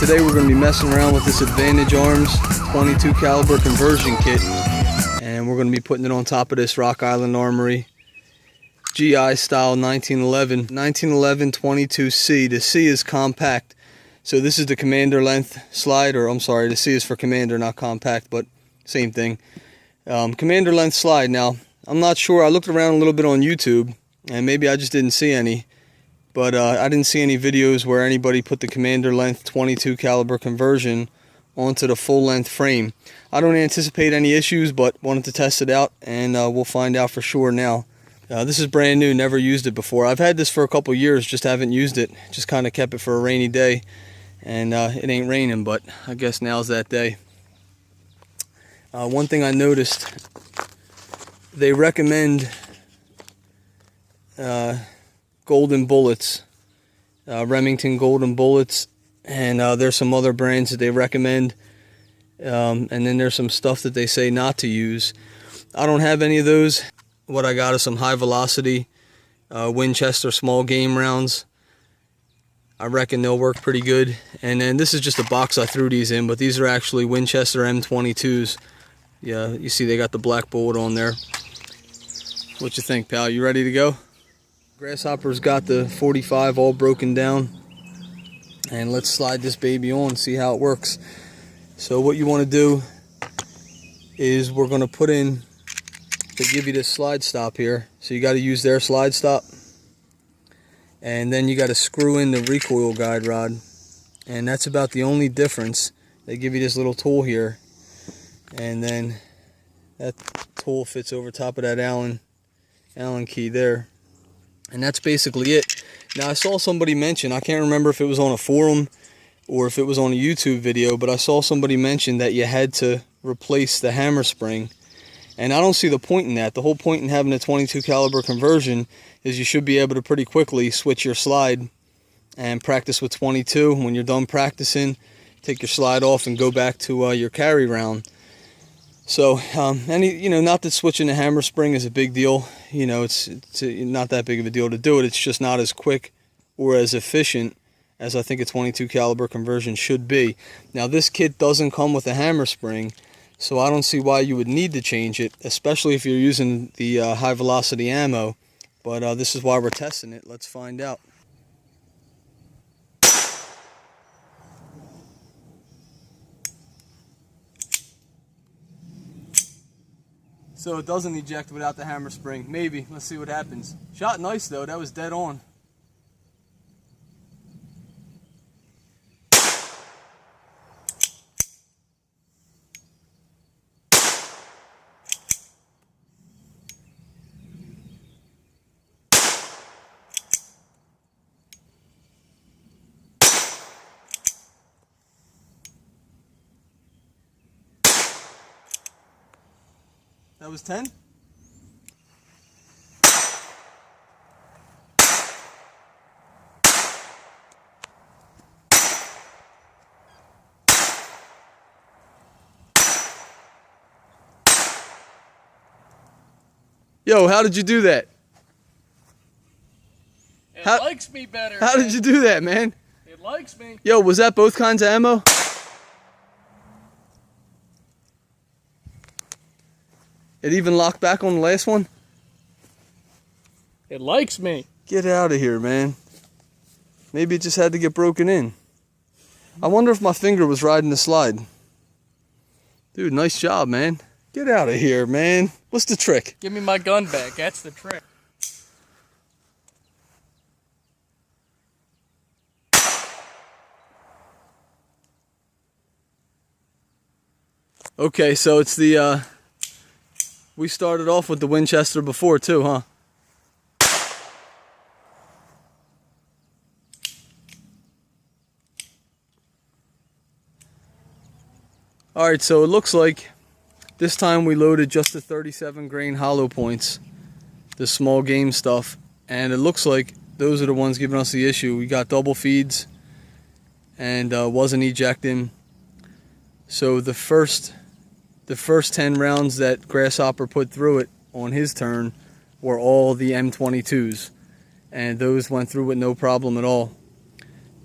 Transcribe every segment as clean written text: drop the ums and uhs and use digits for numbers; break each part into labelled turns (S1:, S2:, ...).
S1: today we're going to be messing around with this Advantage Arms 22 caliber conversion kit, and we're going to be putting it on top of this Rock Island Armory GI style 1911 22C. The C is compact, so this is the commander length slide, or I'm sorry, the C is for commander, not compact, but same thing. Commander length slide. Now I'm not sure, I looked around a little bit on YouTube and maybe I just didn't see any, but I didn't see any videos where anybody put the commander length 22 caliber conversion onto the full length frame. I don't anticipate any issues, but wanted to test it out, and we'll find out for sure now. This is brand new, never used it before. I've had this for a couple years, just haven't used it. Just kind of kept it for a rainy day, and it ain't raining, but I guess now's that day. One thing I noticed, they recommend golden bullets, Remington golden bullets, and there's some other brands that they recommend, and then there's some stuff that they say not to use. I don't have any of those. What I got is some high velocity Winchester small game rounds. I reckon they'll work pretty good. And then this is just a box I threw these in, but these are actually Winchester M22s. Yeah, you see they got the black bullet on there. What you think, pal? You ready to go? Grasshopper's got the 45 all broken down, and let's slide this baby on, see how it works. So what you want to do is we're going to put in, they give you this slide stop here, so you got to use their slide stop, and then you got to screw in the recoil guide rod, and that's about the only difference. They give you this little tool here, and then that tool fits over top of that Allen key there, and that's basically it. Now I saw somebody mention, I can't remember if it was on a forum or if it was on a YouTube video, but I saw somebody mention that you had to replace the hammer spring, and I don't see the point in that. The whole point in having a 22 caliber conversion is you should be able to pretty quickly switch your slide and practice with 22. When you're done practicing, take your slide off and go back to your carry round. So, not that switching the hammer spring is a big deal. It's not that big of a deal to do it. It's just not as quick or as efficient as I think a 22 caliber conversion should be. Now, this kit doesn't come with a hammer spring, so I don't see why you would need to change it, especially if you're using the high velocity ammo. But this is why we're testing it. Let's find out. So it doesn't eject without the hammer spring. Maybe. Let's see what happens. Shot nice though. That was dead on. That was 10? Yo, how did you do that?
S2: It likes me better.
S1: How did you do that, man?
S2: It likes me.
S1: Yo, was that both kinds of ammo? It even locked back on the last one?
S2: It likes me.
S1: Get out of here, man. Maybe it just had to get broken in. I wonder if my finger was riding the slide. Dude, nice job, man. Get out of here, man. What's the trick?
S2: Give me my gun back. That's the trick.
S1: Okay, so it's the, we started off with the Winchester before too, huh? Alright, so it looks like this time we loaded just the 37 grain hollow points, the small game stuff, and it looks like those are the ones giving us the issue. We got double feeds and wasn't ejecting. So the first 10 rounds that Grasshopper put through it on his turn were all the M22s, and those went through with no problem at all.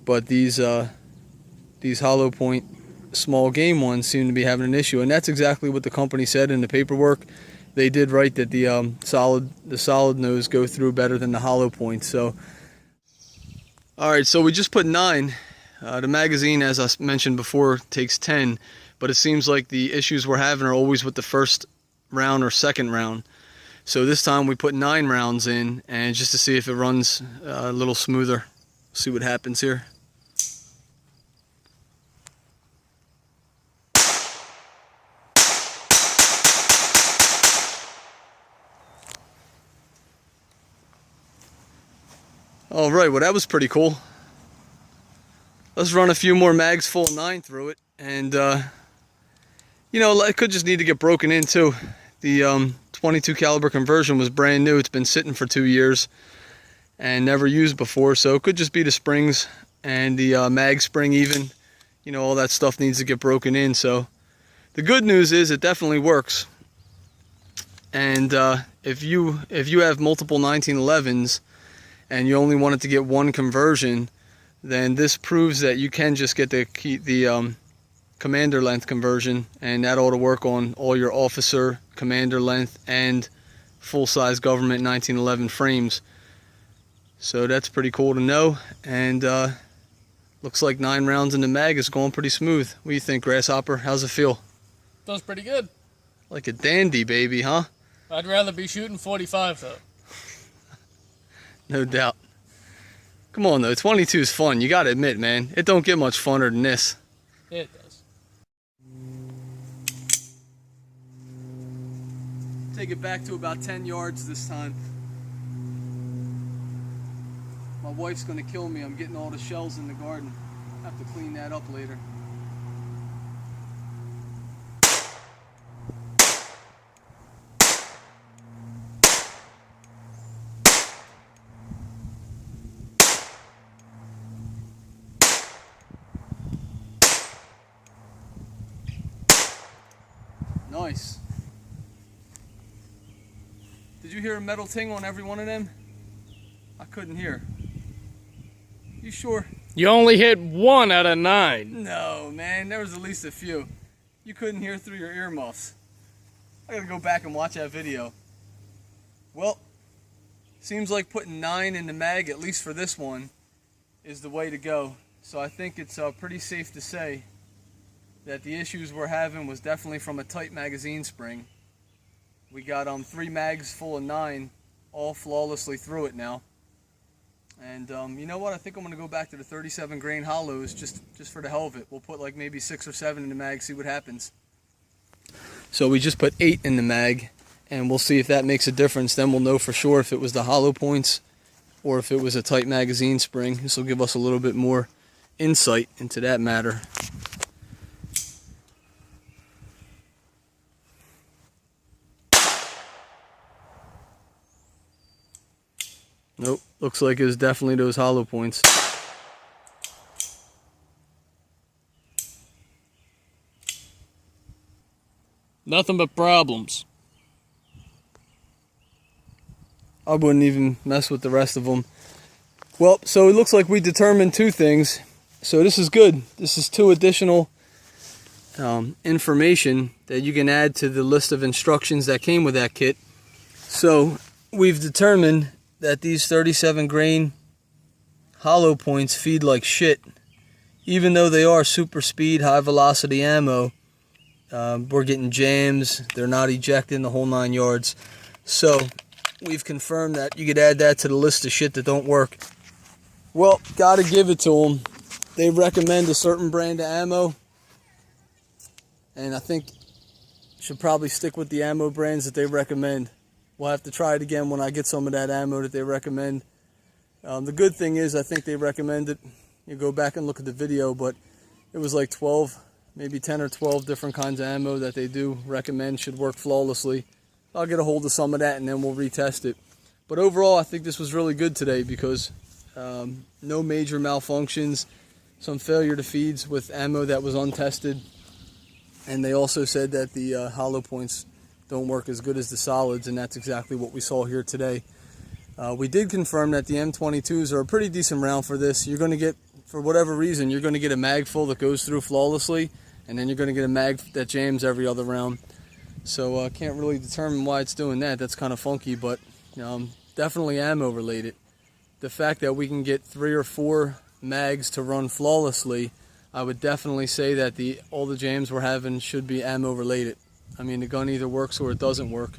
S1: But these these hollow point small game ones seem to be having an issue, and that's exactly what the company said in the paperwork. They did write that the solid nose go through better than the hollow points. So, all right, so we just put 9. The magazine, as I mentioned before, takes 10, but it seems like the issues we're having are always with the first round or second round. So this time we put 9 rounds in, and just to see if it runs a little smoother. See what happens here. All right, well, that was pretty cool. Let's run a few more mags full of 9 through it, and you know, it could just need to get broken in too. The 22 caliber conversion was brand new. It's been sitting for 2 years and never used before, so it could just be the springs and the mag spring even. You know, all that stuff needs to get broken in. So the good news is it definitely works. And if you have multiple 1911s and you only wanted to get one conversion, then this proves that you can just get the commander length conversion, and that ought to work on all your officer, commander length, and full-size government 1911 frames. So that's pretty cool to know, and looks like 9 rounds in the mag is going pretty smooth. What do you think, Grasshopper? How's it feel?
S2: Feels pretty good.
S1: Like a dandy, baby, huh?
S2: I'd rather be shooting 45 though.
S1: No doubt. Come on though, 22 is fun. You gotta admit, man, it don't get much funner than this.
S2: It does.
S1: Take it back to about 10 yards this time. My wife's gonna kill me. I'm getting all the shells in the garden. I have to clean that up later. Nice. Did you hear a metal ting on every one of them? I couldn't hear. You sure?
S2: You only hit 1 out of 9.
S1: No, man, there was at least a few. You couldn't hear through your earmuffs. I gotta go back and watch that video. Well, seems like putting 9 in the mag, at least for this one, is the way to go. So I think it's pretty safe to say that the issues we're having was definitely from a tight magazine spring. We got 3 mags full of 9, all flawlessly through it now. And you know what? I think I'm gonna go back to the 37 grain hollows just for the hell of it. We'll put like maybe 6 or 7 in the mag, see what happens. So we just put 8 in the mag, and we'll see if that makes a difference. Then we'll know for sure if it was the hollow points or if it was a tight magazine spring. This will give us a little bit more insight into that matter. Nope, looks like it was definitely those hollow points.
S2: Nothing but problems.
S1: I wouldn't even mess with the rest of them. Well, so it looks like we determined 2 things. So this is good. This is 2 additional information that you can add to the list of instructions that came with that kit. So we've determined that these 37 grain hollow points feed like shit. Even though they are super speed, high velocity ammo, we're getting jams, they're not ejecting, the whole 9 yards. So we've confirmed that you could add that to the list of shit that don't work. Well, gotta give it to them. They recommend a certain brand of ammo, and I think should probably stick with the ammo brands that they recommend. We'll have to try it again when I get some of that ammo that they recommend. The good thing is I think they recommend it. You go back and look at the video, but it was like 12, maybe 10 or 12 different kinds of ammo that they do recommend should work flawlessly. I'll get a hold of some of that and then we'll retest it. But overall, I think this was really good today because no major malfunctions, some failure to feeds with ammo that was untested, and they also said that the hollow points don't work as good as the solids, and that's exactly what we saw here today. We did confirm that the M22s are a pretty decent round for this. You're going to get for whatever reason, you're going to get a mag full that goes through flawlessly, and then you're going to get a mag that jams every other round. So I can't really determine why it's doing that. That's kind of funky, but definitely ammo related. The fact that we can get 3 or 4 mags to run flawlessly, I would definitely say that all the jams we're having should be ammo related. I mean, the gun either works or it doesn't work.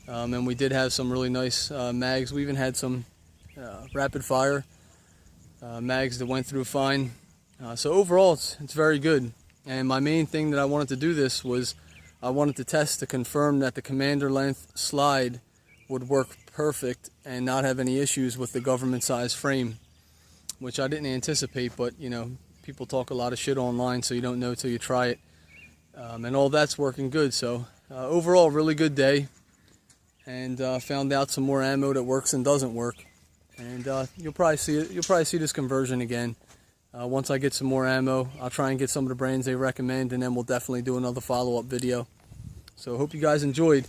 S1: And we did have some really nice mags. We even had some rapid fire mags that went through fine. So overall, it's very good. And my main thing that I wanted to do this was I wanted to test to confirm that the commander length slide would work perfect and not have any issues with the government size frame, which I didn't anticipate, but people talk a lot of shit online, so you don't know till you try it. And all that's working good. So overall, really good day, and found out some more ammo that works and doesn't work. And you'll probably see it. You'll probably see this conversion again. Once I get some more ammo, I'll try and get some of the brands they recommend, and then we'll definitely do another follow-up video. So hope you guys enjoyed.